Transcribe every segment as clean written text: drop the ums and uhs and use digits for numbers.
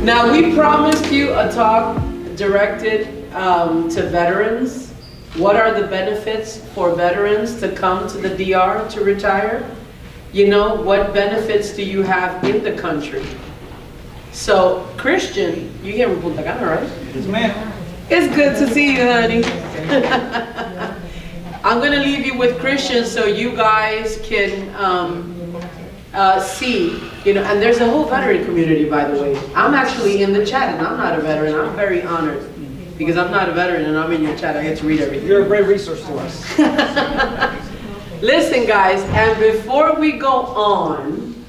Now, we promised you a talk directed to veterans. What are the benefits for veterans to come to the DR to retire? You know, what benefits do you have in the country? So, Christian, you here in Punta Cana, right? Yes, ma'am. It's good to see you, honey. I'm going to leave you with Christian so you guys can see, you know, and there's a whole veteran community, by the way. I'm actually in the chat, and I'm not a veteran. I'm very honored because I'm not a veteran, and I'm in your chat. I get to read everything. You're a great resource to us. Listen, guys, and before we go on,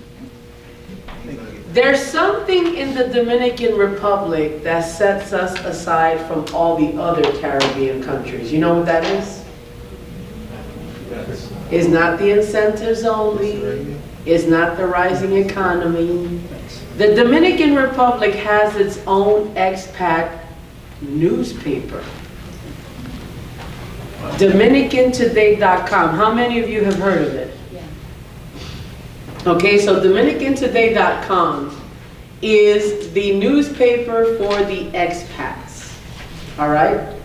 there's something in the Dominican Republic that sets us aside from all the other Caribbean countries. You know what that is? It's not the incentives only. It's not the rising economy. The Dominican Republic has its own expat newspaper. DominicanToday.com. How many of you have heard of it? Okay, so DominicanToday.com is the newspaper for the expats. All right?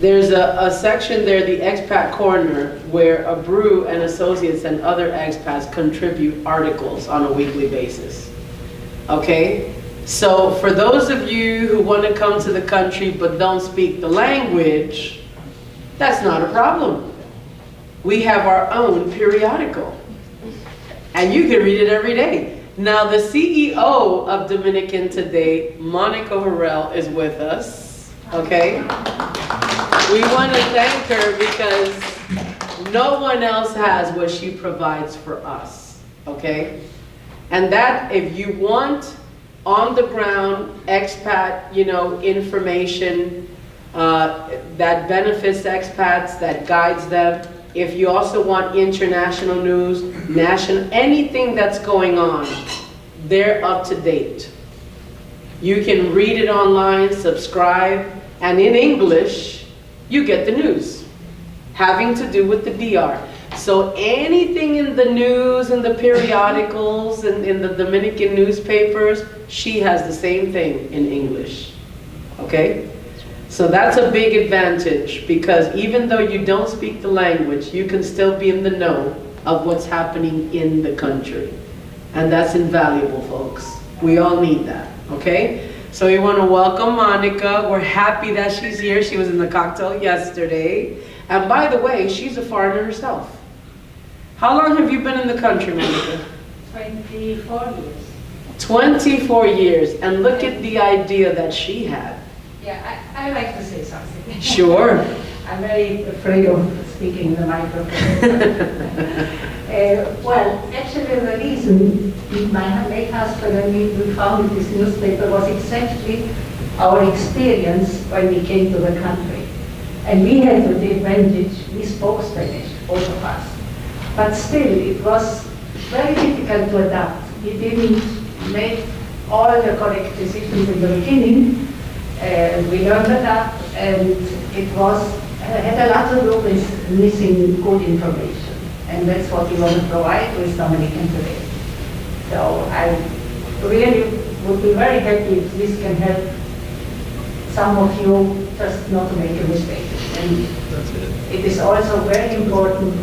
There's a section there, the Expat Corner, where Abreu and Associates and other expats contribute articles on a weekly basis. Okay? So for those of you who want to come to the country but don't speak the language, that's not a problem. We have our own periodical. And you can read it every day. Now the CEO of Dominican Today, Monica Harrell, is with us. Okay? We want to thank her because no one else has what she provides for us, okay? And that, if you want on the ground expat, you know, information that benefits expats, that guides them, if you also want international news, national, anything that's going on, they're up to date. You can read it online, subscribe, and in English, you get the news having to do with the DR. So anything in the news and the periodicals and in the Dominican newspapers, she has the same thing in English. Okay? So that's a big advantage because even though you don't speak the language, you can still be in the know of what's happening in the country. And that's invaluable, folks. We all need that. Okay? So we want to welcome Monica. We're happy that she's here. She was in the cocktail yesterday. And by the way, she's a foreigner herself. How long have you been in the country, Monica? 24 years. 24 years. And look at the idea that she had. Yeah, I like to say something. Sure. I'm very afraid of speaking in the microphone. Well, actually the reason my late husband and we founded this newspaper was exactly our experience when we came to the country. And we had the advantage, we spoke Spanish, both of us. But still, it was very difficult to adapt. We didn't make all the correct decisions in the beginning. We learned that, and it was had a lot to do with missing good information. And that's what we want to provide with Dominican Today. So I really would be very happy if this can help some of you just not to make a mistake. And it is also very important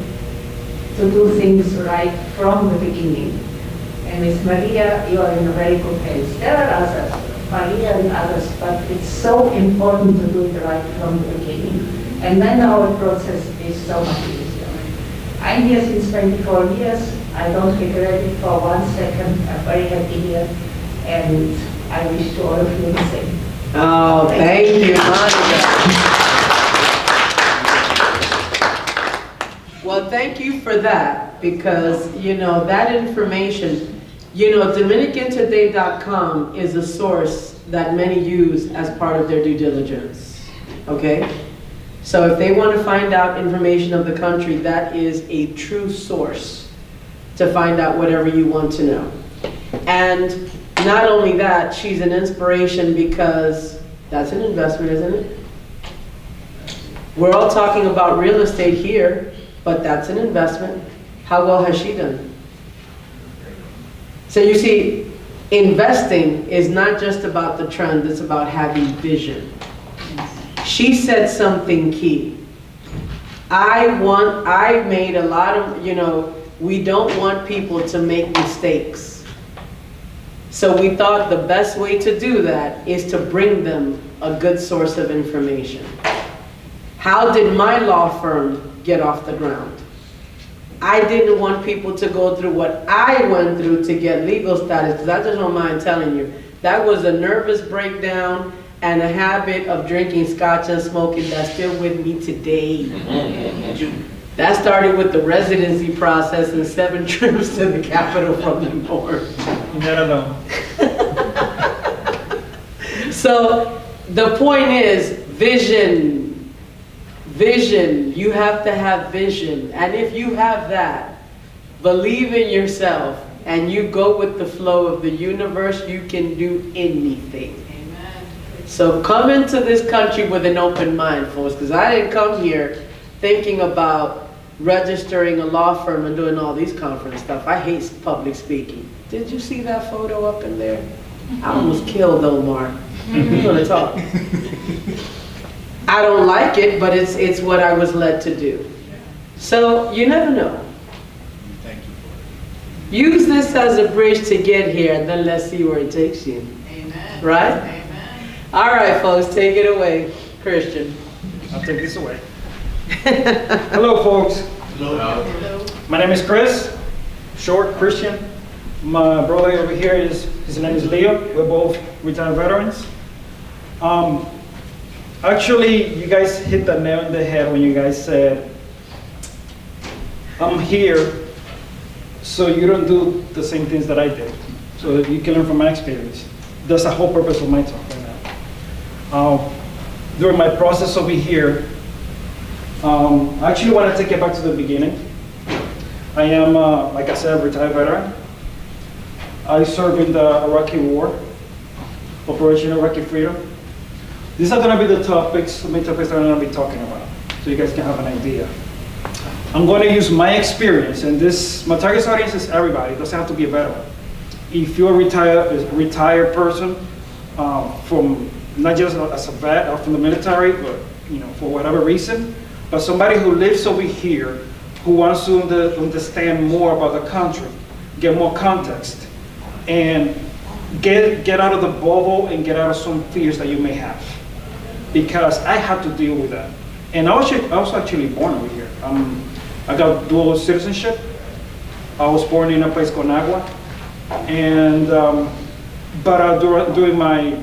to do things right from the beginning. And with Maria, you are in a very good hands. There are others, Maria and others, but it's so important to do it right from the beginning. And then our process is so much easier. I'm here since 24 years. I don't regret it for 1 second. I'm very happy here. And I wish to all of you the same. Oh, thank you, Monica. Well, thank you for that because, you know, that information, you know, DominicanToday.com is a source that many use as part of their due diligence, okay? So if they want to find out information of the country, that is a true source to find out whatever you want to know. And not only that, she's an inspiration because that's an investment, isn't it? We're all talking about real estate here, but that's an investment. How well has she done? So you see, investing is not just about the trend, it's about having vision. She said something key. I made a lot of, we don't want people to make mistakes. So we thought the best way to do that is to bring them a good source of information. How did my law firm get off the ground? I didn't want people to go through what I went through to get legal status, because I just don't mind telling you, that was a nervous breakdown and a habit of drinking scotch and smoking that's still with me today. That started with the residency process and 7 trips to the Capitol from the north. Not alone. So the point is vision. Vision. You have to have vision. And if you have that, believe in yourself, and you go with the flow of the universe, you can do anything. Amen. So come into this country with an open mind, folks, because I didn't come here thinking about registering a law firm and doing all these conference stuff. I hate public speaking. Did you see that photo up in there? I almost killed Omar. We're going to talk. I don't like it, but it's what I was led to do. So you never know. Thank you for it. Use this as a bridge to get here, and then let's see where it takes you. Amen. Right? Amen. All right, folks, take it away, Christian. I'll take this away. Hello, folks. Hello. My name is Chris, short Christian. My brother over here his name is Leo. We're both retired veterans. Actually, you guys hit the nail on the head when you guys said, I'm here so you don't do the same things that I did. So you can learn from my experience. That's the whole purpose of my talk right now. During my process over here, I actually want to take it back to the beginning. I am, like I said, a retired veteran. I served in the Iraqi War, Operation Iraqi Freedom. These are going to be the topics, main topics that I'm going to be talking about, so you guys can have an idea. I'm going to use my experience, and my target audience is everybody. It doesn't have to be a veteran. If you're a retired person, from not just as a vet or from the military, but for whatever reason, but somebody who lives over here who wants to understand more about the country, get more context, and get out of the bubble and get out of some fears that you may have. Because I had to deal with that. And I was actually born over here. I got dual citizenship. I was born in a place called Nagua. And, during my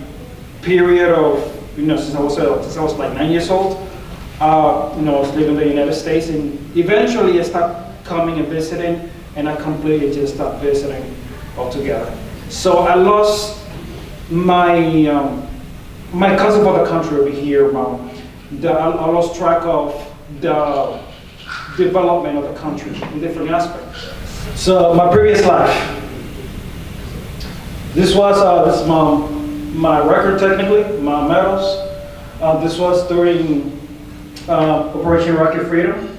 period of, since I was like 9 years old, I was living in the United States, and eventually I stopped coming and visiting, and I completely just stopped visiting altogether. So I lost my cousin for the country over here. I lost track of the development of the country in different aspects. So my previous life. This is my record technically, my medals. This was during Operation Iraqi Freedom.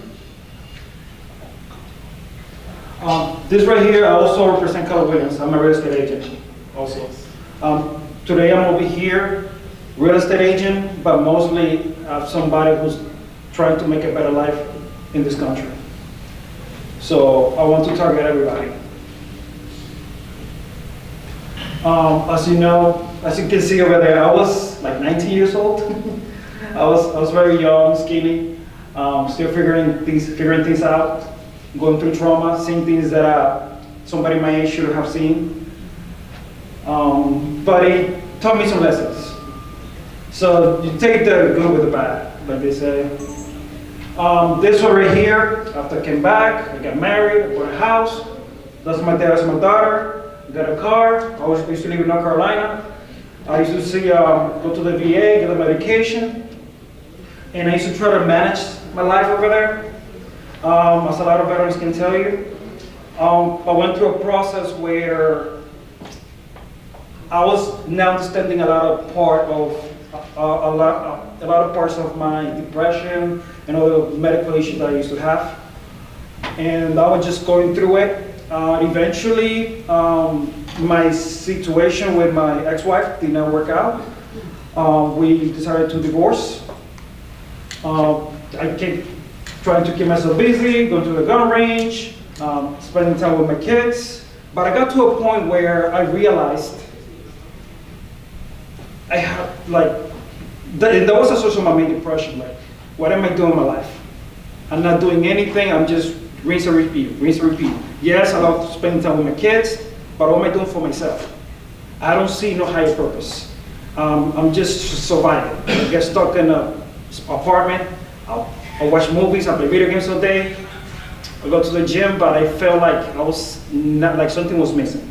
This right here, I also represent Keller Williams. I'm a real estate agent also. Today I'm over here, real estate agent, but mostly somebody who's trying to make a better life in this country. So I want to target everybody. As you can see over there, I was like 19 years old. I was very young, skinny, still figuring things out, going through trauma, seeing things that somebody my age should have seen. But it taught me some lessons. So you take the good with the bad, like they say. This one right here, after I came back, I got married, I bought a house. That's my dad, that's my daughter. I got a car. I used to live in North Carolina. I used to go to the VA, get the medication. And I used to try to manage my life over there. As a lot of veterans can tell you. I went through a process where I was now understanding a lot of parts of my depression and all the medical issues that I used to have. And I was just going through it. Eventually, my situation with my ex-wife did not work out. We decided to divorce. I kept trying to keep myself busy, going to the gun range, spending time with my kids. But I got to a point where I realized I had, there was a source of my main depression. Like, what am I doing in my life? I'm not doing anything, I'm just rinse and repeat, rinse and repeat. Yes, I love spending time with my kids, but what am I doing for myself? I don't see no higher purpose. I'm just surviving. I get stuck in an apartment, I'll watch movies, I play video games all day, I go to the gym, but I felt like I was not, like something was missing.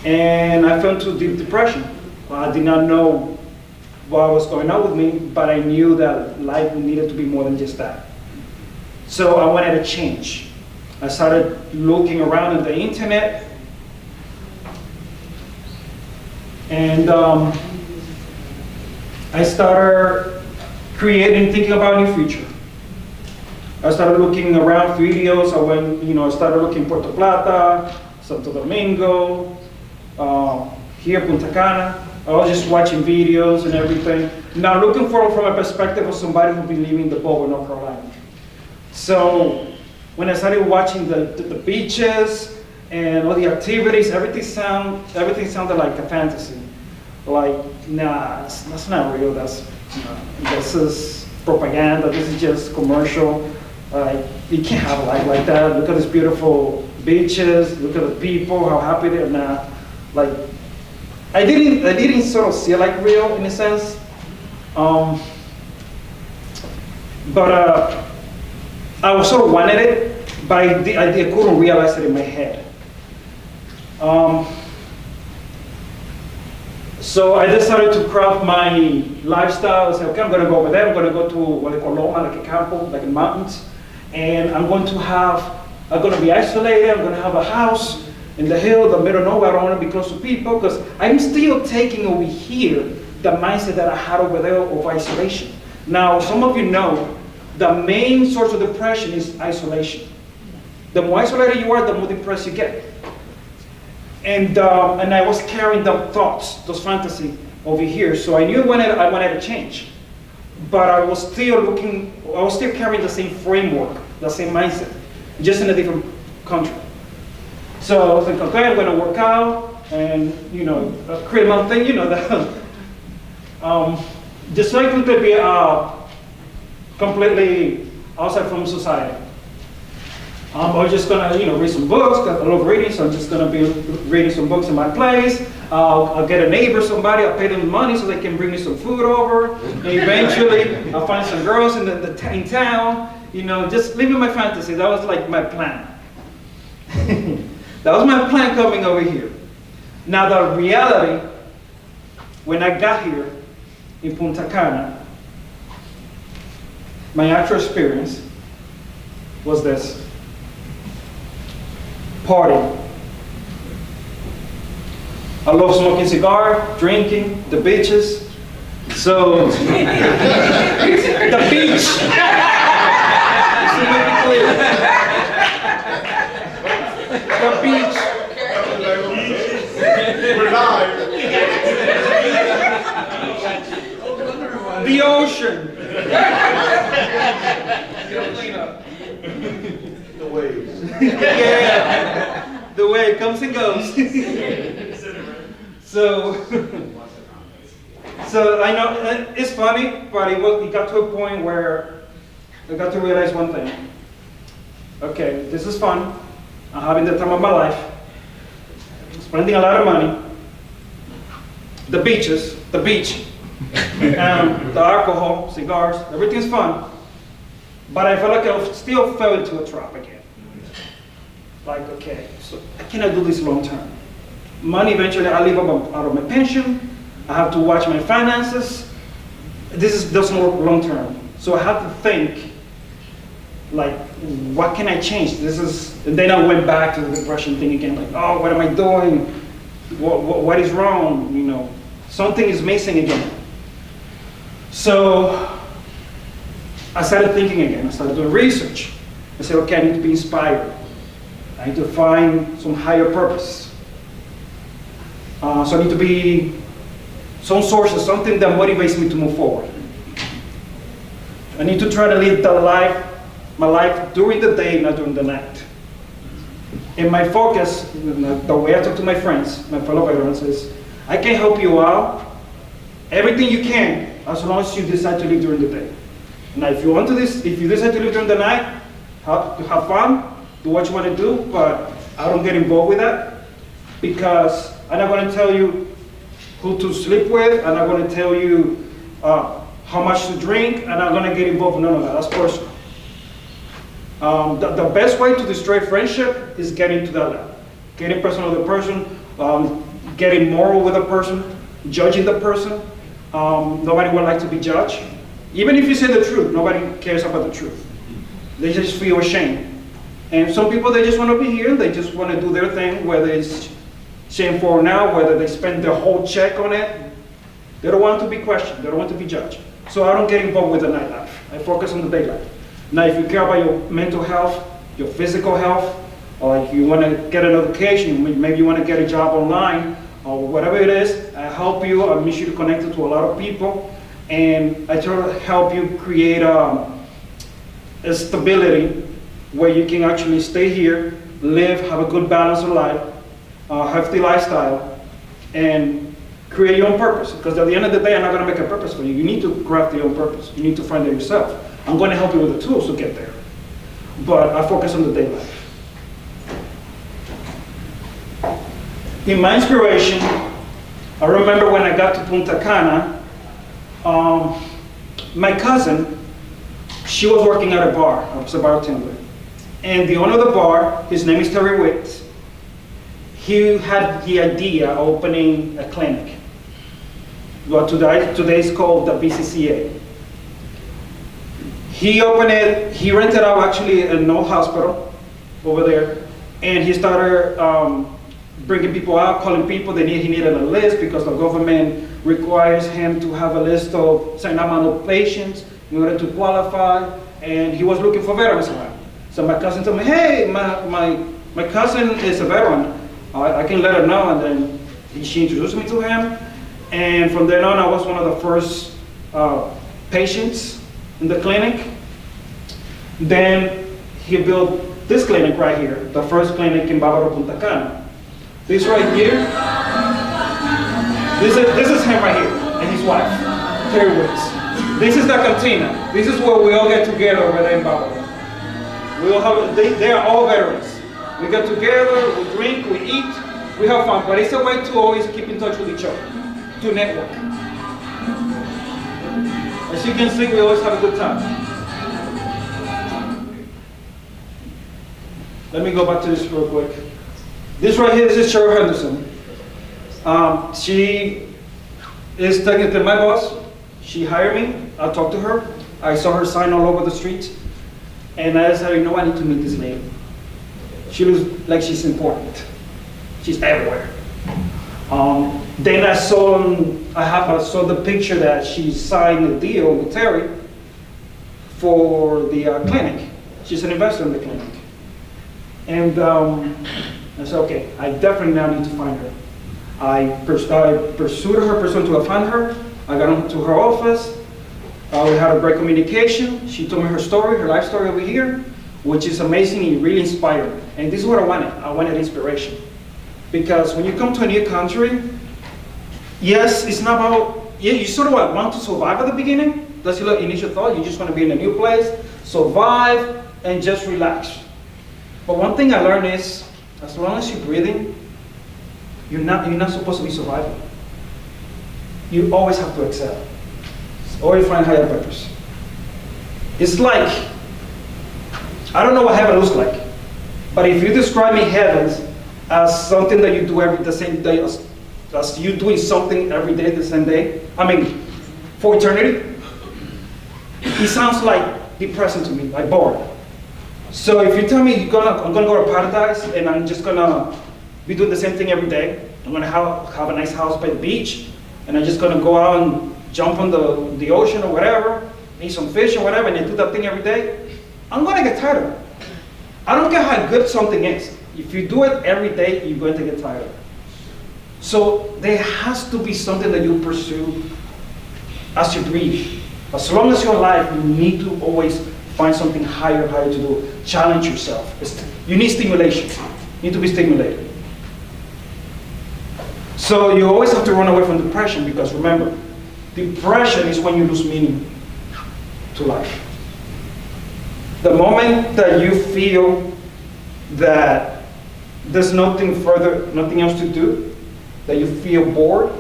And I fell into deep depression. I did not know what was going on with me, but I knew that life needed to be more than just that. So I wanted to change. I started looking around on the internet, and I started thinking about a new future. I started looking around videos. I started looking Puerto Plata, Santo Domingo, here Punta Cana. I was just watching videos and everything. Now looking for it from a perspective of somebody who's been living the Bowl in North Carolina. So when I started watching the beaches and all the activities, everything sounded like a fantasy. Like, nah, that's not real. This is propaganda. This is just commercial. You can't have a life like that. Look at these beautiful beaches. Look at the people, how happy they are now. Like, I didn't sort of see it like real in a sense. But I was sort of wanted it, but I couldn't realize it in my head. So I decided to craft my lifestyle. I said, okay, I'm going to go over there. I'm going to go to what they call Loma, like a campo, like in mountains. And I'm going to be isolated. I'm going to have a house in the hill, the middle of nowhere. I don't want to be close to people because I'm still taking over here the mindset that I had over there of isolation. Now, some of you know the main source of depression is isolation. The more isolated you are, the more depressed you get. And I was carrying the thoughts, those fantasies over here. So I knew I wanted to change. But I was still carrying the same framework, the same mindset, just in a different country. So I was like, okay, I'm going to work out and, create my own thing, just so I could be completely outside from society. I was just going to, read some books, because I love reading, so I'm just going to be reading some books in my place. I'll get a neighbor, somebody, I'll pay them money so they can bring me some food over. And eventually, I'll find some girls in town, just living my fantasy. That was like my plan. That was my plan coming over here. Now the reality, when I got here in Punta Cana, my actual experience was this. Partying. I love smoking cigar, drinking, the beaches. So, the beach. Just to make it clear. The beach. We're live. The ocean. The waves. Yeah, the way it comes and goes. So I know it's funny, but it got to a point where I got to realize one thing. Okay, this is fun. I'm having the time of my life. Spending a lot of money. The beach, the alcohol, cigars, everything's fun. But I felt like I still fell into a trap again. Like, okay, so I cannot do this long term. Money, eventually I live out of my pension. I have to watch my finances. This doesn't work long term. So I have to think, like, what can I change? And then I went back to the depression thing again, like, oh, what am I doing? What is wrong? Something is missing again. So I started thinking again. I started doing research. I said, okay, I need to be inspired. I need to find some higher purpose. So I need to be some source of something that motivates me to move forward. I need to try to live my life during the day, not during the night. And my focus, the way I talk to my friends, my fellow veterans, is I can help you out, everything you can, as long as you decide to live during the day. Now, if you decide to live during the night, have fun, do what you want to do, but I don't get involved with that, because I'm not going to tell you who to sleep with, I'm not going to tell you how much to drink, and I'm not going to get involved in none of that. That's personal. The best way to destroy friendship is getting to that level. Getting personal with the person, getting moral with a person, judging the person. Nobody would like to be judged. Even if you say the truth, nobody cares about the truth. They just feel ashamed. And some people, they just want to be here, they just want to do their thing, whether it's shameful or not, whether they spend their whole check on it. They don't want to be questioned, they don't want to be judged. So I don't get involved with the nightlife. I focus on the daylife. Now, if you care about your mental health, your physical health, or if you want to get an education, maybe you want to get a job online, or whatever it is, I help you, I make sure you're connected to a lot of people, and I try to help you create a stability where you can actually stay here, live, have a good balance of life, a healthy lifestyle, and create your own purpose. Because at the end of the day, I'm not going to make a purpose for you. You need to craft your own purpose. You need to find it yourself. I'm going to help you with the tools to get there. But I focus on the day life. In my inspiration, I remember when I got to Punta Cana, my cousin, she was working at a bar. I was a bartender. And the owner of the bar, his name is Terry Wicks, he had the idea of opening a clinic. What today is called the BCCA. He opened it, he rented out actually an old hospital over there, and he started bringing people out, calling people. He needed a list because the government requires him to have a list of certain amount of patients in order to qualify, and he was looking for veterans around. So my cousin told me, hey, my cousin is a veteran. I can let her know, and then she introduced me to him, and from then on I was one of the first patients in the clinic. Then he built this clinic right here, the first clinic in Bávaro, Punta Cana. This right here, this is him right here, and his wife, Terry Wicks. This is the cantina. This is where we all get together over there in Bávaro. We all have, they are all veterans. We get together, we drink, we eat, we have fun, but it's a way to always keep in touch with each other, to network. As you can see, we always have a good time. Let me go back to this real quick. This right here, this is Cheryl Henderson. She is technically my boss. She hired me, I talked to her. I saw her sign all over the street. And I said, you know, I need to meet this lady. She looks like she's important. She's everywhere. Then I saw the picture that she signed a deal with Terry for the clinic. She's an investor in the clinic. And I said, okay, I definitely now need to find her. I pursued to find her. I got into her office. We had a great communication. She told me her story, her life story over here, which is amazing and really inspiring. And this is what I wanted. I wanted inspiration. Because when you come to a new country, yes, it's not about, you sort of want to survive at the beginning. That's your initial thought. You just want to be in a new place, survive, and just relax. But one thing I learned is, as long as you're breathing, you're not supposed to be surviving. You always have to excel. Or you find higher purpose. It's like, I don't know what heaven looks like, but if you describe me heavens as something that you do the same day, as you doing something every day the same day, I mean, for eternity, it sounds like depressing to me, like bored. So if you tell me I'm gonna go to paradise and I'm just gonna be doing the same thing every day, I'm gonna have a nice house by the beach, and I'm just gonna go out and jump on the ocean or whatever, eat some fish or whatever, and then do that thing every day, I'm gonna get tired of it. I don't care how good something is. If you do it every day, you're going to get tired. So there has to be something that you pursue as you breathe. As long as you're alive, you need to always find something higher to do. Challenge yourself. You need stimulation. You need to be stimulated. So you always have to run away from depression, because remember, depression is when you lose meaning to life. The moment that you feel that there's nothing further, nothing else to do, that you feel bored,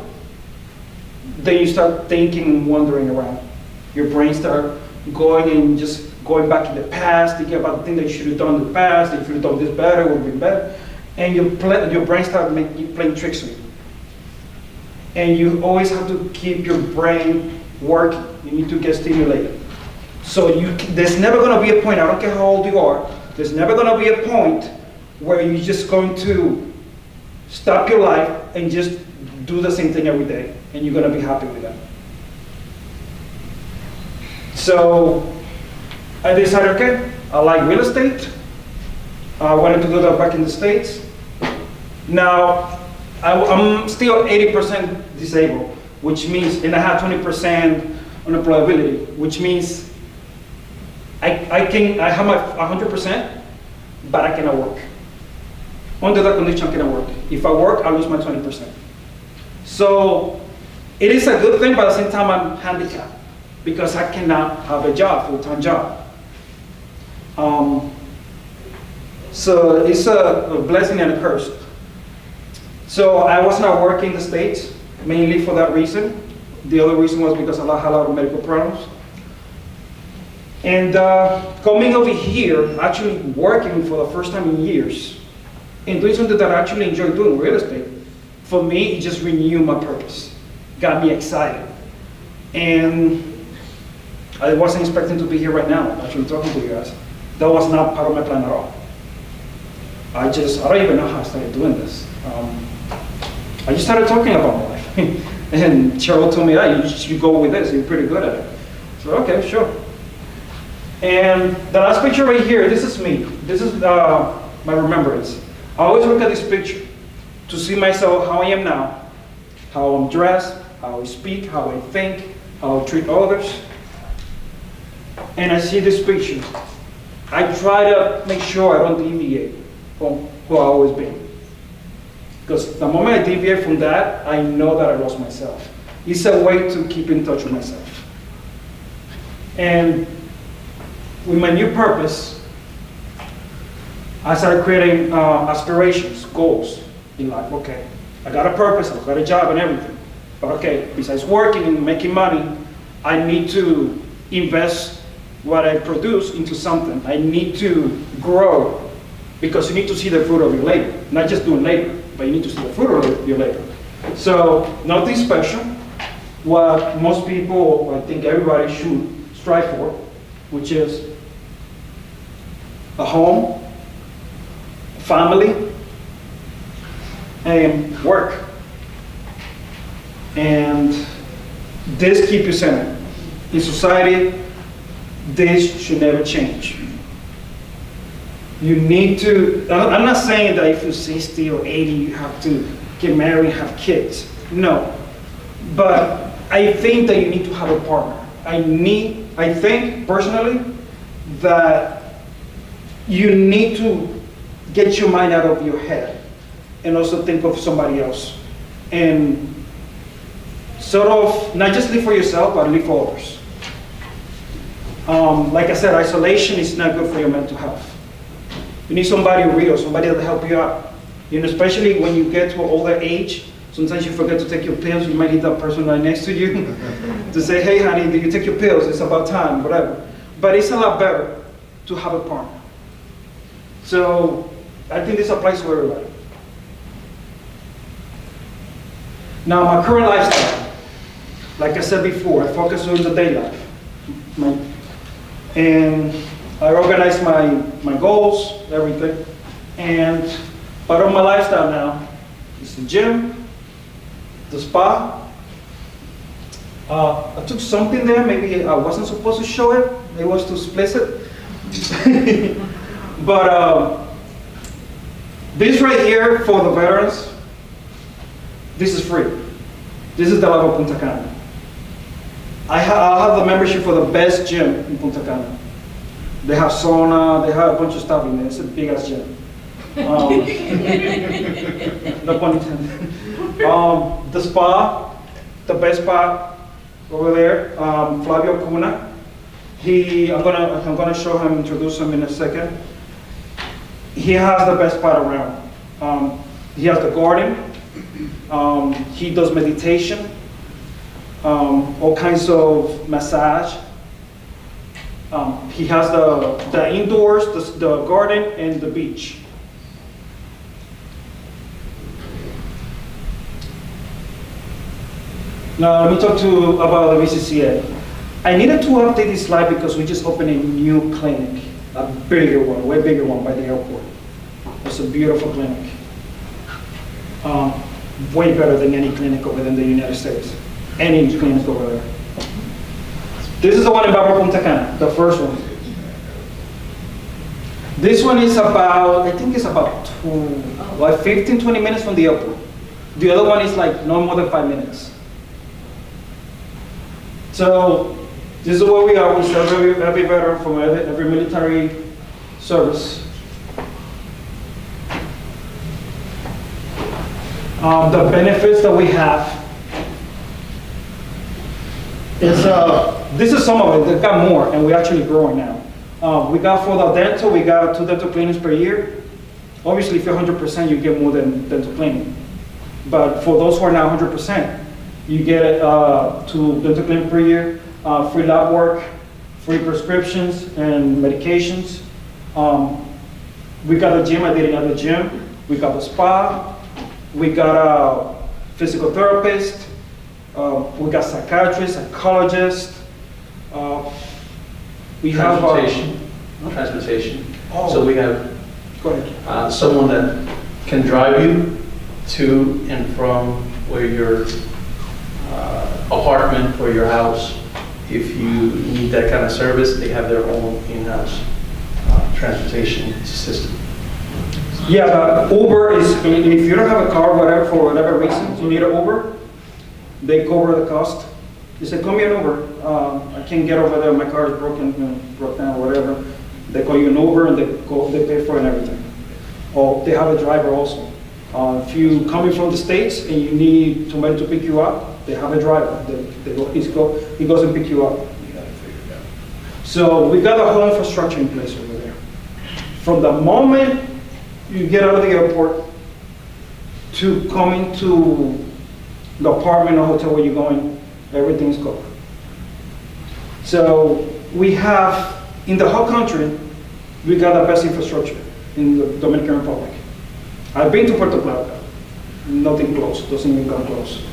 then you start thinking and wandering around. Your brain starts going and just going back in the past, thinking about the thing that you should have done in the past. If you would have done this better, it would have been better. And your brain starts playing tricks with you. And you always have to keep your brain working. You need to get stimulated. So there's never going to be a point, I don't care how old you are, there's never going to be a point where you're just going to stop your life and just do the same thing every day, and you're going to be happy with that. So I decided, okay, I like real estate. I wanted to do that back in the States. Now, I'm still 80% disabled, which means, and I have 20% unemployability, which means I have my 100%, but I cannot work. Under that condition, I cannot work. If I work, I lose my 20%. So it is a good thing, but at the same time, I'm handicapped because I cannot have a job, full-time job. So it's a blessing and a curse. So I was not working in the States, mainly for that reason. The other reason was because I had a lot of medical problems. And coming over here, actually working for the first time in years, and doing something that I actually enjoy doing, real estate, for me, it just renewed my purpose, got me excited. And I wasn't expecting to be here right now, actually talking to you guys. That was not part of my plan at all. I don't even know how I started doing this. I just started talking about my life. And Cheryl told me, hey, you should go with this, you're pretty good at it. So, okay, sure. And the last picture right here, this is me. This is my remembrance. I always look at this picture to see myself, how I am now, how I'm dressed, how I speak, how I think, how I treat others. And I see this picture. I try to make sure I don't deviate from who I've always been. Because the moment I deviate from that, I know that I lost myself. It's a way to keep in touch with myself. And with my new purpose, I started creating aspirations, goals in life. Okay, I got a purpose, I've got a job and everything. But okay, besides working and making money, I need to invest what I produce into something. I need to grow, because you need to see the fruit of your labor. Not just doing labor, but you need to see the fruit of your labor. So, nothing special. What most people, I think everybody should strive for, which is a home, family, and work. And this keeps you centered. In society, this should never change. You need to, I'm not saying that if you're 60 or 80, you have to get married and have kids. No. But I think that you need to have a partner. I think personally that you need to get your mind out of your head and also think of somebody else. And sort of not just live for yourself, but live for others. Like I said, isolation is not good for your mental health. You need somebody real, somebody that'll help you out. You know, especially when you get to an older age, sometimes you forget to take your pills. You might need that person right next to you to say, hey honey, did you take your pills? It's about time, whatever. But it's a lot better to have a partner. So I think this applies to everybody. Now my current lifestyle, like I said before, I focus on the day life. And I organize my goals, everything. And part of my lifestyle now is the gym, the spa. I took something there, maybe I wasn't supposed to show it. It was too explicit. But This right here for the veterans, this is free. This is the Lago Punta Cana. I have the membership for the best gym in Punta Cana. They have sauna, they have a bunch of stuff in there. It's a big ass gym. No pun intended. The spa, the best spa over there, Flavio Cuna. I'm gonna show him, introduce him in a second. He has the best spa around. He has the garden. He does meditation, all kinds of massage. He has the indoors, the garden, and the beach. Now let me talk about the VCCA. I needed to update this slide because we just opened a new clinic, a bigger one, way bigger one by the airport. It's a beautiful clinic. Way better than any clinic over there in the United States. Any clinic over there. This is the one in Barra Punta Cana, the first one. This one is about, I think it's about 15, 20 minutes from the airport. The other one is like no more than 5 minutes. So this is where we are. We serve every veteran from every military service. The benefits that we have is, this is some of it. They've got more, and we're actually growing now. We got for the dental, we got 2 dental cleanings per year. Obviously, if you're 100%, you get more than dental cleaning. But for those who are now 100%, you get 2 dental cleanings per year, free lab work, free prescriptions and medications. We got a gym, I did another gym. We got the spa. We got a physical therapist. We got psychiatrists, psychologists. We have transportation. Oh. So we have Go ahead. someone that can drive you to and from where your apartment or your house. If you need that kind of service, they have their own in-house transportation system. Yeah, Uber is, if you don't have a car, whatever, for whatever reason, you need an Uber, they cover the cost. They say, call me an Uber. I can't get over there, my car is broken, broke down, or whatever. They call you an Uber and they pay for it and everything. Or they have a driver also. If you coming from the States and you need somebody to pick you up, they have a driver. He goes and pick you up. So we got a whole infrastructure in place over there. From the moment you get out of the airport to coming to the apartment or hotel where you're going, everything's covered. So we have, in the whole country, we got the best infrastructure in the Dominican Republic. I've been to Puerto Plata, nothing close, doesn't even come close.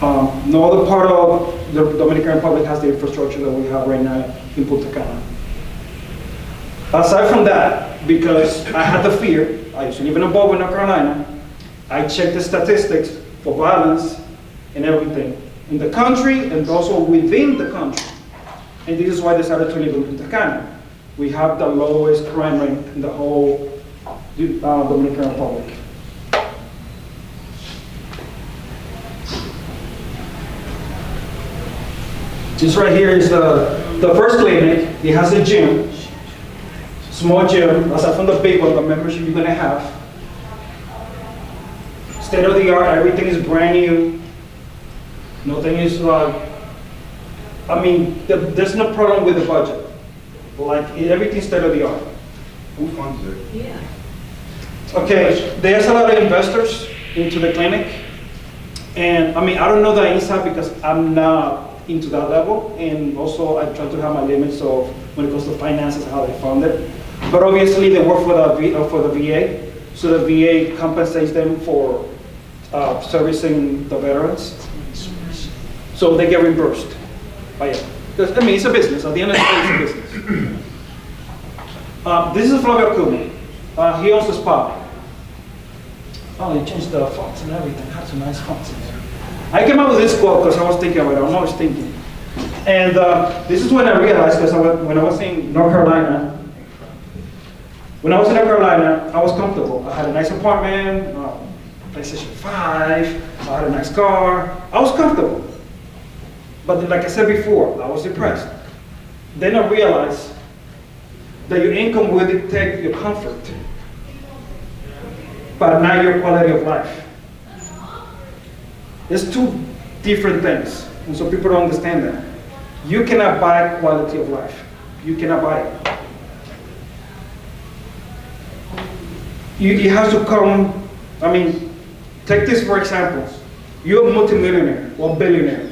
No other part of the Dominican Republic has the infrastructure that we have right now in Punta Cana. Aside from that, because I had the fear, I used to live in North Carolina, I checked the statistics for violence and everything in the country and also within the country. And this is why I decided to live in Punta Cana. We have the lowest crime rate in the whole Dominican Republic. This right here is the first clinic. It has a gym, small gym, aside from the big one, the membership you're gonna have. State of the art, everything is brand new. Nothing is I mean, there's no problem with the budget. Like, everything's state of the art. Who funds it? Yeah. Okay, there's a lot of investors into the clinic. And I mean, I don't know the inside because I'm not into that level. And also I try to have my limits of when it comes to finances, how they fund it. But obviously they work for the VA. So the VA compensates them for servicing the veterans. So they get reimbursed by it. Because, I mean, it's a business. At the end of the day, it's a business. This is Flavio Cuna. He owns the spa. Oh, they changed the fonts and everything. Had some nice fonts in there. I came up with this quote because I was thinking about it. I'm always thinking. And this is when I realized, because when I was in North Carolina, When I was in North Carolina, I was comfortable. I had a nice apartment, PlayStation 5, I had a nice car. I was comfortable. But like I said before, I was depressed. Then I realized that your income will dictate your comfort, but not your quality of life. It's two different things, and so people don't understand that. You cannot buy quality of life. You cannot buy it. It has to come, I mean, take this for example. You're a multimillionaire or billionaire,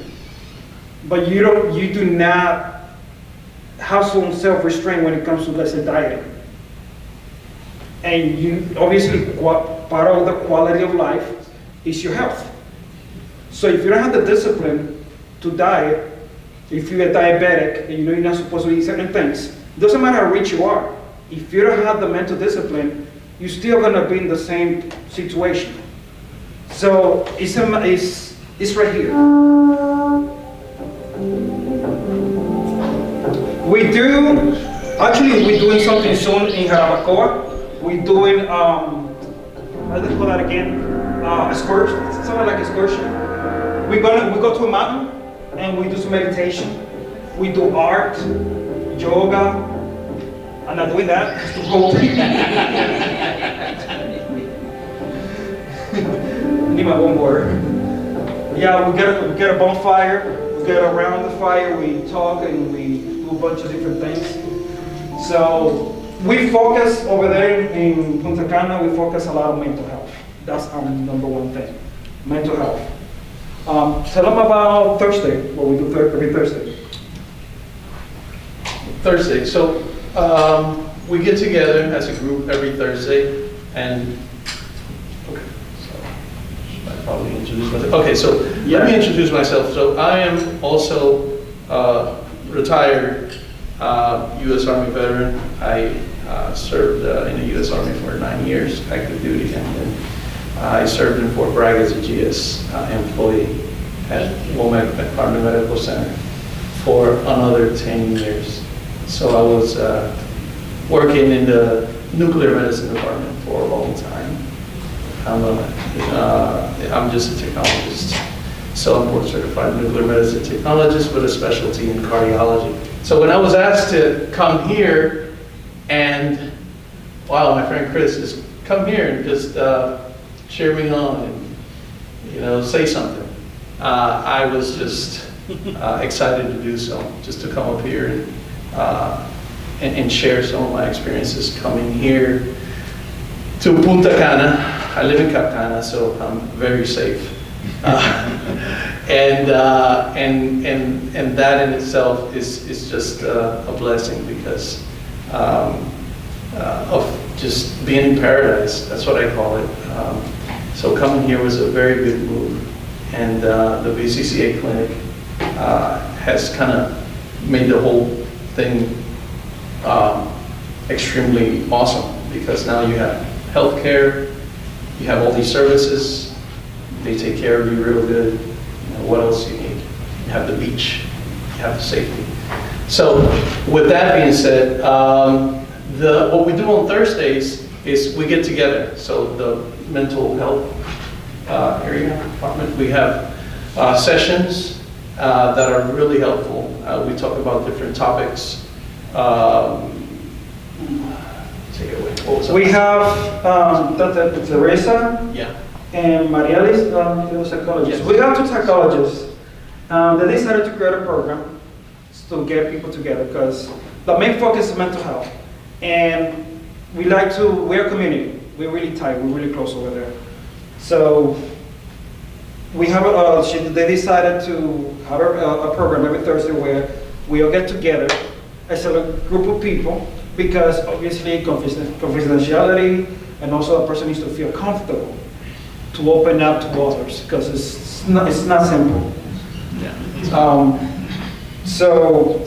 but you do not have some self-restraint when it comes to, let's say, dieting. And you, obviously, part of the quality of life is your health. So if you don't have the discipline to diet, if you're a diabetic and you know you're not supposed to eat certain things, doesn't matter how rich you are. If you don't have the mental discipline, you're still gonna be in the same situation. So it's right here. We're doing something soon in Jarabacoa. We're doing, how do they call that again? Excursion, something like excursion. We go to a mountain and we do some meditation. We do art, yoga. I'm not doing that, it's too cold. Need my own water. Yeah, we get a bonfire, we get around the fire, we talk and we do a bunch of different things. So we focus over there in Punta Cana, we focus a lot on mental health. That's our number one thing, mental health. Tell them about Thursday, what we do every Thursday. Thursday, so we get together as a group every Thursday, and okay, so should I probably introduce myself? Okay, so let me introduce myself. So I am also retired U.S. Army veteran. I served in the U.S. Army for 9 years, active duty, and then I served in Fort Bragg as a GS employee at Womack Department Medical Center for another 10 years. So I was working in the nuclear medicine department for a long time. I'm just a technologist, so I'm board certified nuclear medicine technologist with a specialty in cardiology. So when I was asked to come here and, wow, my friend Chris is come here and just cheer me on and, say something. I was just excited to do so, just to come up here and share some of my experiences coming here to Punta Cana. I live in Cap Cana, so I'm very safe. And that in itself is just a blessing because of just being in paradise. That's what I call it. So coming here was a very big move, and the VCCA clinic has kind of made the whole thing extremely awesome because now you have healthcare, you have all these services, they take care of you real good. What else do you need? You have the beach, you have the safety. So with that being said, what we do on Thursdays is we get together. So the mental health area department, we have sessions that are really helpful. We talk about different topics. Take it away. What was that? We have Teresa and Marialis, they're psychologists. Yes. We have two psychologists. They decided to create a program to get people together because the main focus is mental health. And we're a community. We're really tight, we're really close over there. So we have they decided to have a program every Thursday where we all get together as a group of people because obviously confidentiality and also a person needs to feel comfortable to open up to others because it's not simple. So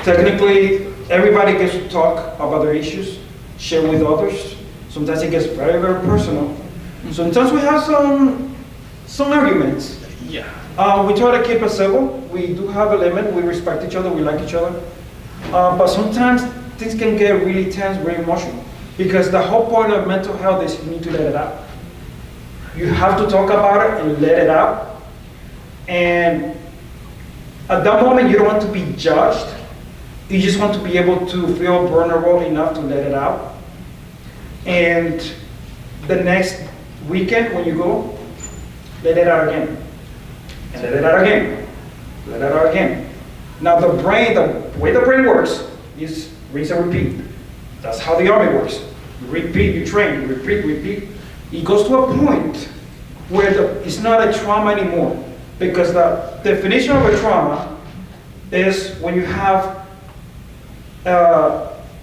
technically everybody gets to talk about their issues, share with others. Sometimes it gets very, very personal. Sometimes we have some arguments. Yeah. We try to keep it civil. We do have a limit. We respect each other. We like each other. But sometimes things can get really tense, very emotional. Because the whole point of mental health is you need to let it out. You have to talk about it and let it out. And at that moment, you don't want to be judged. You just want to be able to feel vulnerable enough to let it out. And the next weekend when you go, let it out again. And let it out again. Let it out again. Now the brain, the way the brain works is rinse and repeat. That's how the army works. You repeat, you train, you repeat, repeat. It goes to a point where it's not a trauma anymore. Because the definition of a trauma is when you have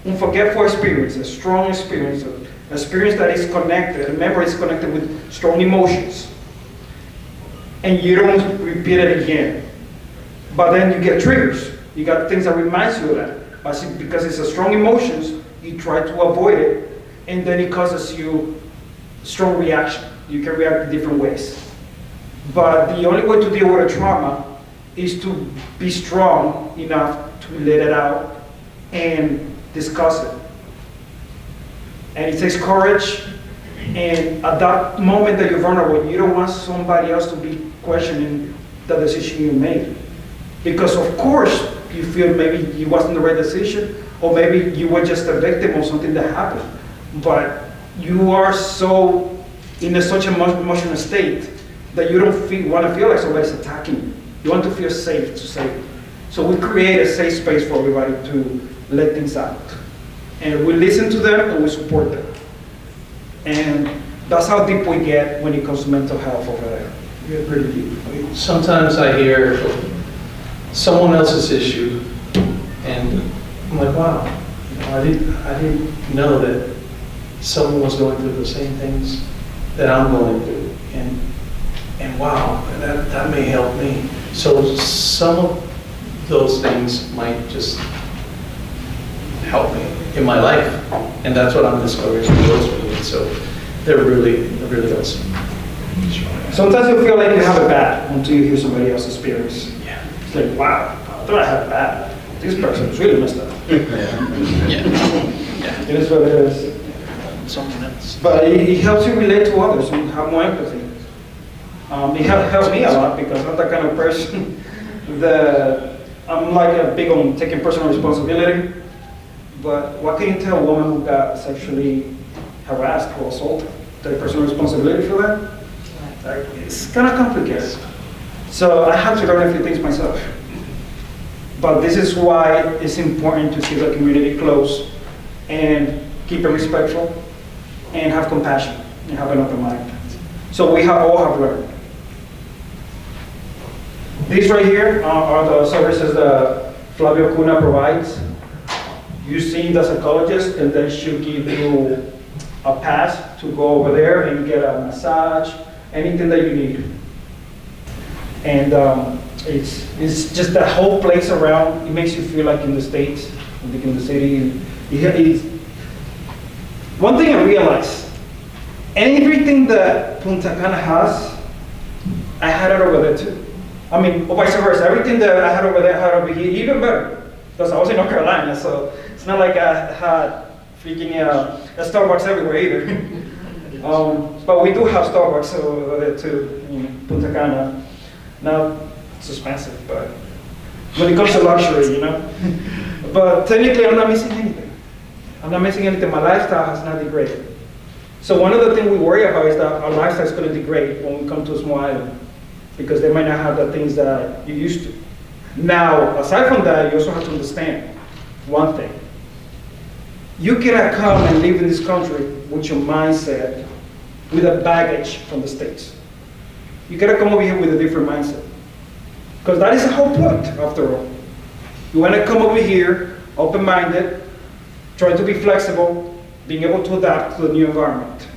unforgettable experience, a strong experience, an experience that is connected, a memory is connected with strong emotions. And you don't repeat it again. But then you get triggers. You got things that reminds you of that. But because it's a strong emotions, you try to avoid it, and then it causes you strong reaction. You can react in different ways. But the only way to deal with a trauma is to be strong enough to let it out and discuss it. And it takes courage, and at that moment that you're vulnerable, you don't want somebody else to be questioning the decision you made. Because of course, you feel maybe it wasn't the right decision, or maybe you were just a victim of something that happened. But you are so in such an emotional state that you don't want to feel like somebody's attacking you. You want to feel safe to say it. So we create a safe space for everybody to let things out. And we listen to them and we support them. And that's how deep we get when it comes to mental health over there. We get pretty deep. Sometimes I hear someone else's issue, and I'm like, wow, I didn't know that someone was going through the same things that I'm going through, and wow, that may help me. So some of those things might just help me in my life, and that's what I'm discovering in those meetings. So they're really awesome. Sometimes you feel like you have it bad until you hear somebody else's experience. Yeah. It's like, wow, I thought I had it bad. This person is really messed up. Yeah. It is what it is. Someone else. But it helps you relate to others and have more empathy. It helps me a lot because I'm the kind of person that I'm like a big on taking personal responsibility. But what can you tell a woman who got sexually harassed or assaulted? Take personal responsibility for that? It's kind of complicated. So I have to learn a few things myself. But this is why it's important to see the community close and keep it respectful and have compassion and have an open mind. So we all have learned. These right here are the services that Flavio Cunha provides. You see the psychologist, and then she'll give you a pass to go over there and get a massage, anything that you need. And it's just that whole place around. It makes you feel like in the States, like in the city. One thing I realized, everything that Punta Cana has, I had it over there too. I mean, or vice versa. Everything that I had over there, I had over here, even better. Because I was in North Carolina, so it's not like I had freaking a Starbucks everywhere either. But we do have Starbucks over there too, in Punta Cana. Now, it's expensive, but when it comes to luxury, you know. But technically, I'm not missing anything. I'm not missing anything. My lifestyle has not degraded. So one of the things we worry about is that our lifestyle is going to degrade when we come to a small island, because they might not have the things that you used to. Now, aside from that, you also have to understand one thing. You cannot come and live in this country with your mindset, with a baggage from the States. You gotta come over here with a different mindset. Because that is the whole point, after all. You wanna come over here, open-minded, trying to be flexible, being able to adapt to the new environment.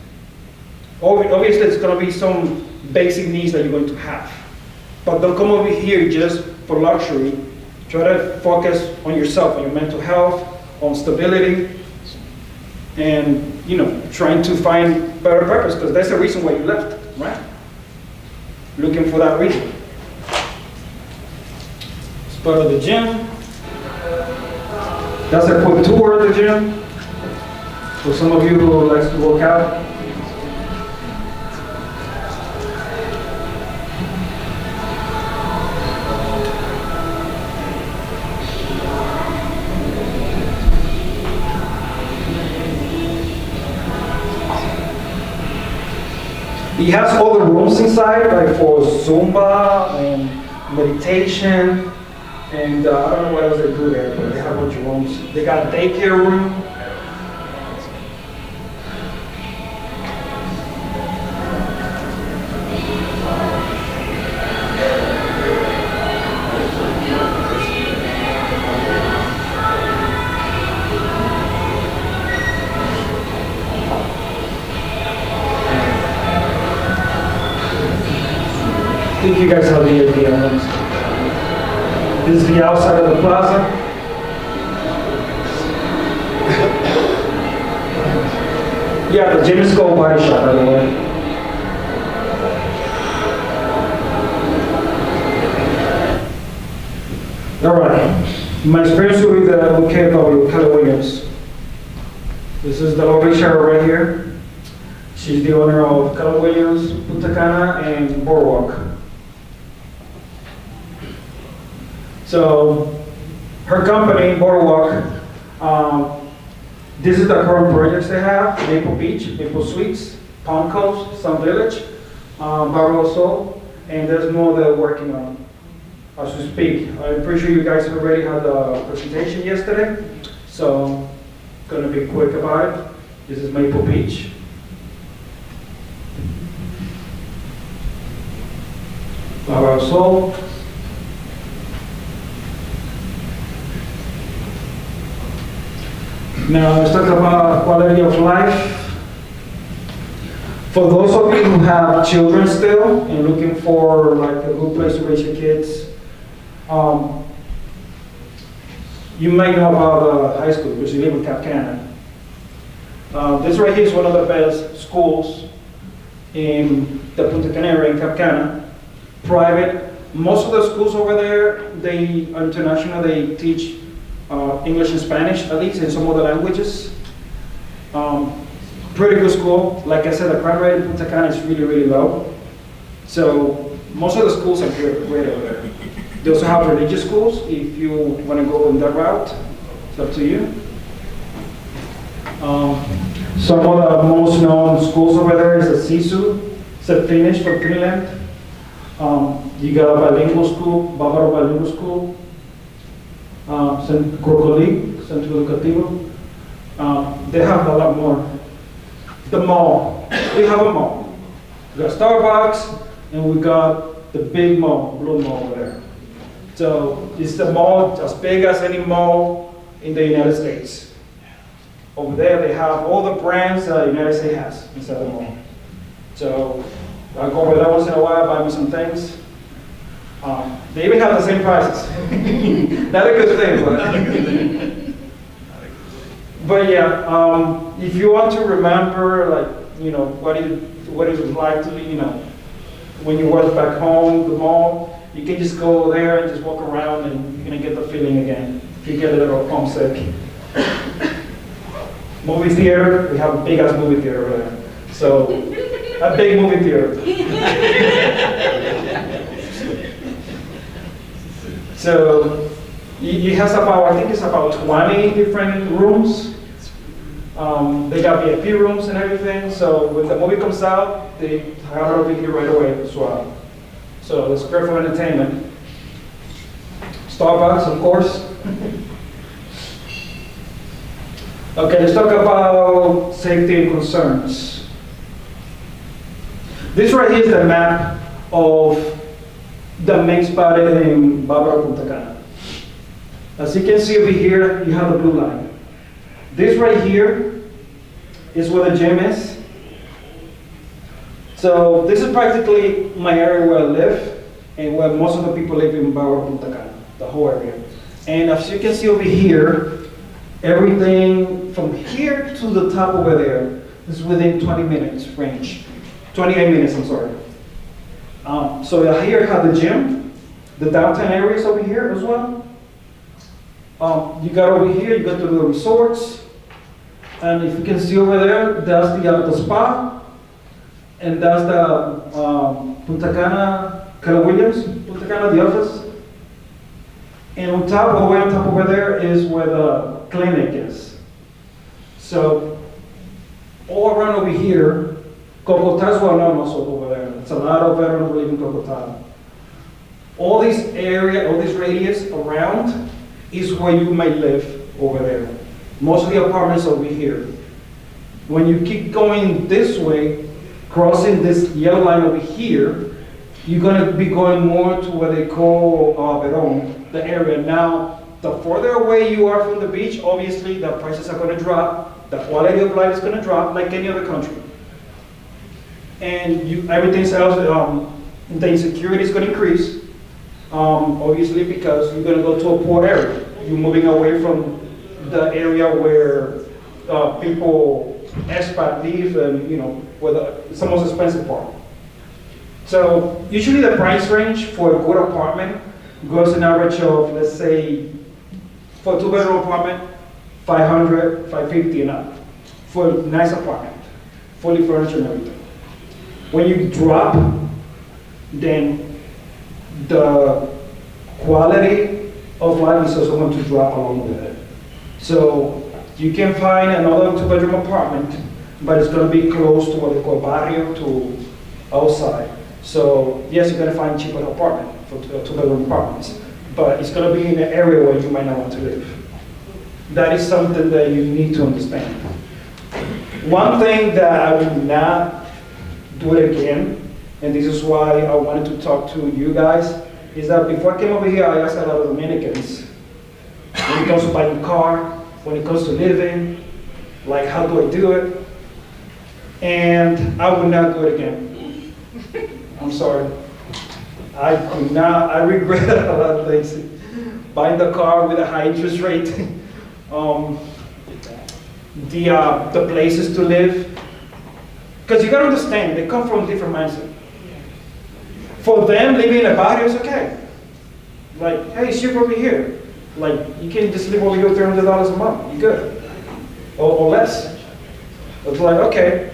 Obviously, there's gonna be some basic needs that you're going to have. But don't come over here just for luxury. Try to focus on yourself, on your mental health, on stability, and trying to find better purpose, because that's the reason why you left, right? Looking for that reason. It's part of the gym. That's a quick tour of the gym. For some of you who likes to work out, he has all the rooms inside, like for Zumba and meditation, and I don't know what else they do there, but they have a bunch of rooms. They got a daycare room. I think you guys have the idea on this. This is the outside of the plaza. Yeah, the gym is called Body Shop, by the way. All right, my experience with KW, Keller Williams. This is the lovely Cheryl right here. She's the owner of Keller Williams, Punta Cana, and Boardwalk. So, her company, Boardwalk, this is the current projects they have: Maple Beach, Maple Suites, Palm Coast, Sun Village, Barrio Sol, and there's more they're working on as we speak. I'm pretty sure you guys already had a presentation yesterday, so gonna be quick about it. This is Maple Beach. Barrio Sol. Now let's talk about quality of life. For those of you who have children still and looking for like a good place to raise your kids, you might know about high school because you live in Cap Cana. This right here is one of the best schools in the Punta Cana area in Cap Cana. Private. Most of the schools over there, they are international. They teach English and Spanish, at least, in some other languages. Pretty good school. Like I said, the crime rate in Punta Cana is really, really low. So most of the schools are great over there. They also have religious schools if you want to go in that route. It's up to you. Some of the most known schools over there is the SISU, St. Finnish from Finland. You got a bilingual school, Bávaro Bilingual School. Centro Educativo. They have a lot more. The mall. We have a mall. We got Starbucks, and we got the big mall, Blue Mall over there. So it's the mall as big as any mall in the United States. Over there, they have all the brands that the United States has inside the mall. So I go over there once in a while, buy me some things. They even have the same prices. Not a good thing, but but yeah, if you want to remember, like, you know, what it was like to, you know, when you was back home, the mall, you can just go there and just walk around, and you're gonna get the feeling again. If you get a little homesick. Movie theater, we have a big ass movie theater over there. So a big movie theater. So it has about, I think it's about 20 different rooms. They got VIP rooms and everything. So when the movie comes out, they have it over here right away as well. So it's great for entertainment. Starbucks, of course. Okay, let's talk about safety and concerns. This right here is the map of the main spot in Bávaro Punta Cana. As you can see over here, you have the blue line. This right here is where the gym is. So this is practically my area where I live and where most of the people live in Bávaro Punta Cana, the whole area. And as you can see over here, everything from here to the top over there is within 20 minutes range. 28 minutes, I'm sorry. So here I have the gym, the downtown areas over here as well. You got over here, you go to the resorts. And if you can see over there, that's the spa, and that's the Punta Cana, Keller Williams, Punta Cana, the office. And on top, all the way on top over there is where the clinic is. So all around over here, Cocota's well known also over there. It's a lot of veterans who live in Cocota. All this area, all this radius around is where you might live over there. Most of the apartments over here. When you keep going this way, crossing this yellow line over here, you're gonna be going more to what they call Verón, the area. Now, the further away you are from the beach, obviously the prices are gonna drop, the quality of life is gonna drop like any other country. And everything else, the insecurity is gonna increase, obviously because you're gonna go to a poor area. You're moving away from the area where people, expat live and, where it's the most expensive part. So usually the price range for a good apartment goes an average of, let's say, for a 2-bedroom apartment, 500, 550 and up. For a nice apartment, fully furnished and everything. When you drop, then the quality of life is also going to drop along with it. So you can find another 2-bedroom apartment, but it's going to be close to what they call barrio, to outside. So yes, you're going to find cheaper apartment for 2-bedroom apartments, but it's going to be in an area where you might not want to live. That is something that you need to understand. One thing that I will not do it again, and this is why I wanted to talk to you guys, is that before I came over here, I asked a lot of Dominicans, when it comes to buying a car, when it comes to living, like how do I do it? And I would not do it again. I'm sorry. I could not, I regret a lot of things. Buying the car with a high interest rate, the places to live. Because you gotta understand, they come from a different mindset. For them, living in a barrio is okay. Like, hey, ship over here. Like, you can just live over here $300 a month, you're good. Or less. It's like, okay.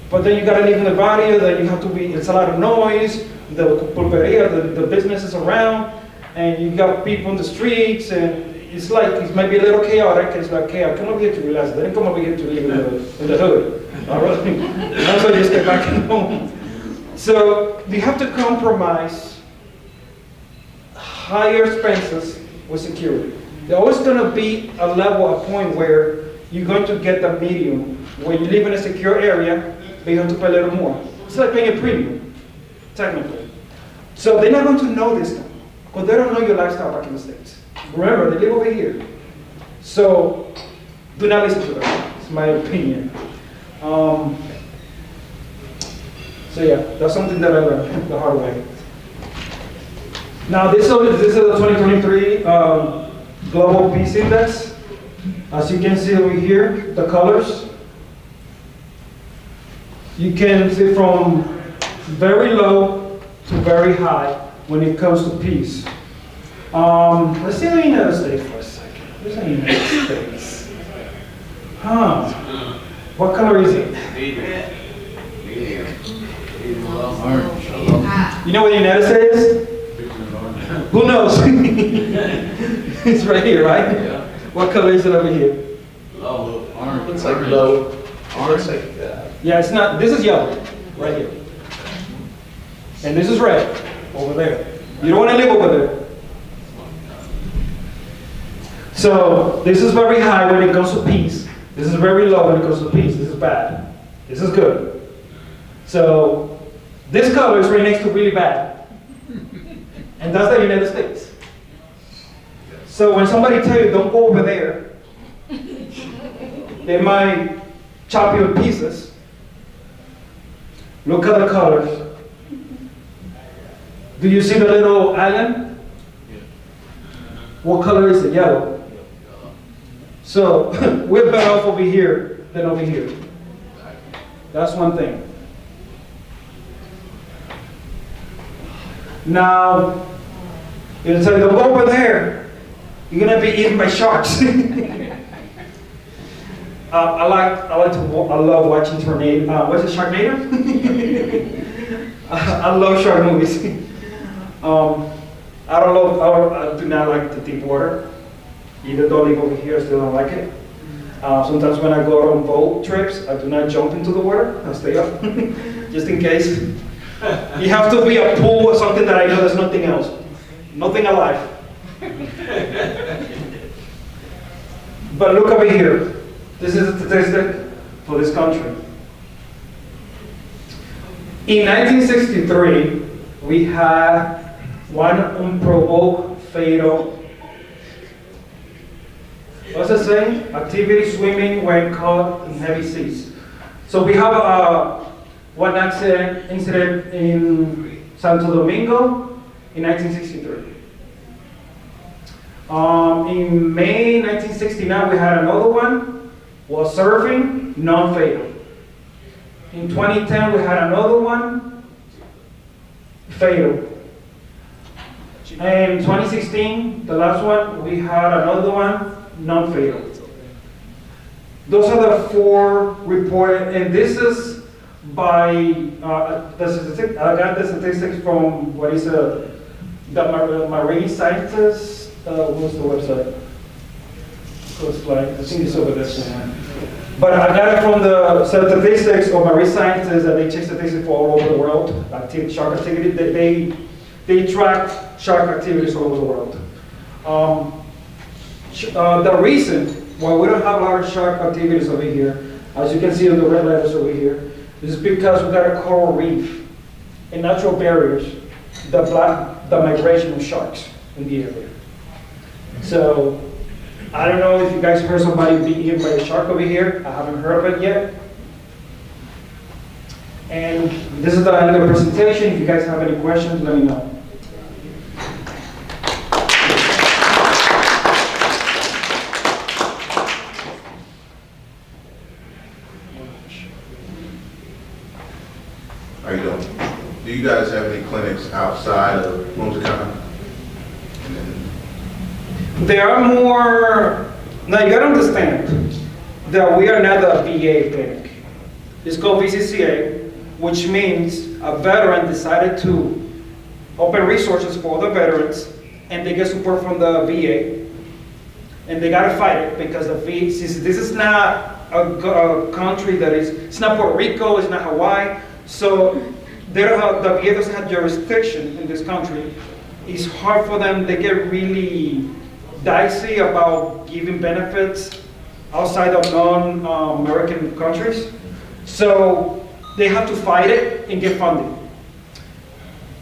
But then you gotta live in the barrio, then you have to be, it's a lot of noise, the pulperia, the businesses around, and you got people in the streets, and it's like, it might be a little chaotic. It's like, hey, I come over here to relax. I didn't come over here to live in the hood. All right? Also just get back home. So you have to compromise higher expenses with security. There's always going to be a level, a point where you're going to get the medium, where you live in a secure area, but you have to pay a little more. It's like paying a premium, technically. So they're not going to know this now, because they don't know your lifestyle back in the States. Remember, they live over here. So do not listen to them. It's my opinion. So yeah, that's something that I learned the hard way. Now this is the 2023 Global Peace Index. As you can see over here, the colors. You can see from very low to very high when it comes to peace. Let's see the United States for a second. Where's the United States? What color is it? You know what the United States is? Who knows? It's right here, right? Yeah. What color is it over here? Low. Orange. Looks like low. Looks like, Yeah, it's not. This is yellow, right here. And this is red, over there. You don't want to live over there. So this is very high when it comes to peace. This is very low when it comes to peace. This is bad. This is good. So this color is right next to really bad. And that's the United States. So when somebody tells you don't go over there, they might chop you in pieces. Look at the colors. Do you see the little island? What color is it? Yellow. So we're better off over here than over here. That's one thing. Now, it'll tell you, don't go over there. You're going to be eaten by sharks. I love watching tornado. What's it, Sharknado? I love shark movies. I do not like the deep water. Even though I live over here, I still don't like it. Sometimes when I go on boat trips, I do not jump into the water. I stay up, just in case. You have to be a pool or something that I know there's nothing else. Nothing alive. But look over here. This is a statistic for this country. In 1963, we had one unprovoked fatal, what's it saying? Activity swimming when caught in heavy seas. So we have one incident in Santo Domingo in 1963. In May 1969, we had another one, was surfing, non-fatal. In 2010, we had another one, fatal. And in 2016, the last one, we had another one, non-fatal. Those are the 4 reported, and this is by, I got the statistics from, what is the marine scientists. What was the website? I think it's over there. But I got it from the statistics of marine scientists, that they check statistics for all over the world, shark activity. They track shark activities all over the world. The reason why we don't have a lot of shark activities over here, as you can see on the red letters over here, is because we got a coral reef and natural barriers that block the migration of sharks in the area. So, I don't know if you guys heard somebody be eaten by a shark over here. I haven't heard of it yet. And this is the end of the presentation. If you guys have any questions, let me know. How you doing? Do you guys have any clinics outside of Punta Cana? There are more, now you gotta understand that we are not a VA clinic. It's called VCCA, which means a veteran decided to open resources for other veterans, and they get support from the VA, and they gotta fight it because since this is not a country that is, it's not Puerto Rico, it's not Hawaii, so the VA doesn't have jurisdiction in this country. It's hard for them, they get really dicey about giving benefits outside of non-American countries. So they have to fight it and get funding.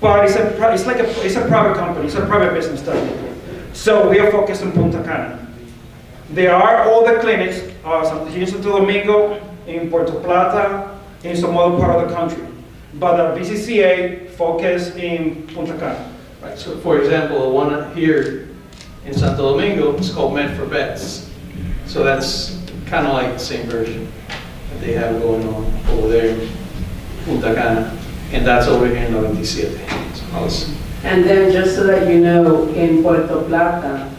But it's a private company, it's a private business technically. So we are focused on Punta Cana. There are other clinics here in Santo Domingo, in Puerto Plata, in some other part of the country. But the VCCA focus in Punta Cana. Right, so for example, the one here in Santo Domingo is called Med for Vets. So that's kind of like the same version that they have going on over there in Punta Cana. And that's over here in 97. And then just so that you know, in Puerto Plata,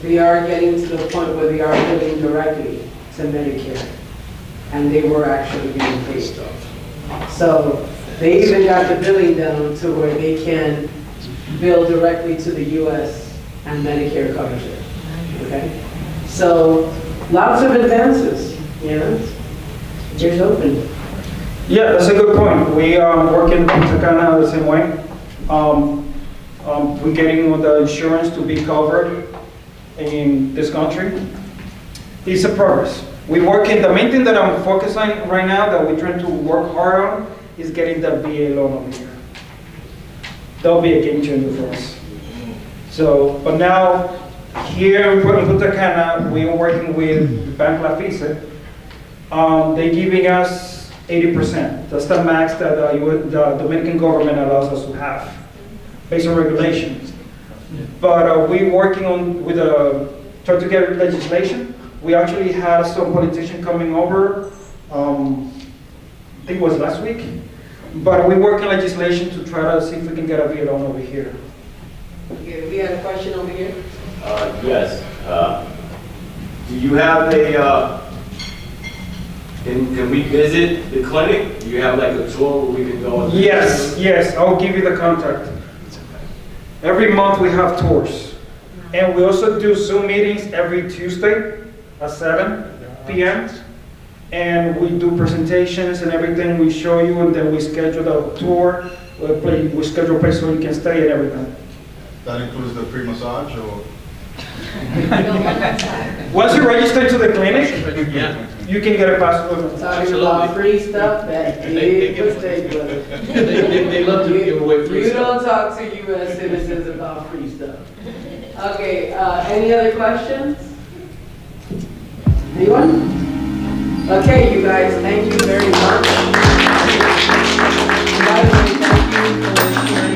they are getting to the point where they are billing directly to Medicare. And they were actually being paid. So they even got the billing down to where they can bill directly to the US and Medicare covers it, okay? So lots of advances, you know? It's open. Yeah, that's a good point. We work in Punta Cana the same way. We're getting the insurance to be covered in this country. It's a progress. We work in, the main thing that I'm focusing right now that we're trying to work hard on is getting that VA loan over here. That'll be a game changer for us. So, but now, here in Punta Cana, we are working with Bank La Fice. They're giving us 80%. That's the max that the Dominican government allows us to have, based on regulations. But we're working on, trying to get legislation. We actually had some politician coming over, I think it was last week. But we're working legislation to try to see if we can get a VA loan over here. Yeah, we had a question over here. Yes. Do you have a Can we visit the clinic? Do you have like a tour where we can go? And Yes, I'll give you the contact. Every month we have tours. And we also do Zoom meetings every Tuesday at 7 p.m. And we do presentations and everything. We show you and then we schedule the tour. We schedule a place where you can stay and everything. That includes the free massage or? Once you register to the clinic, Yeah. you can get a password. Talking about free stuff, that And they big give- mistake, brother. They love to give away free You stuff. don't talk to US citizens about free stuff. Okay, any other questions? Anyone? Okay, you guys, thank you very much. By the way, thank you for sharing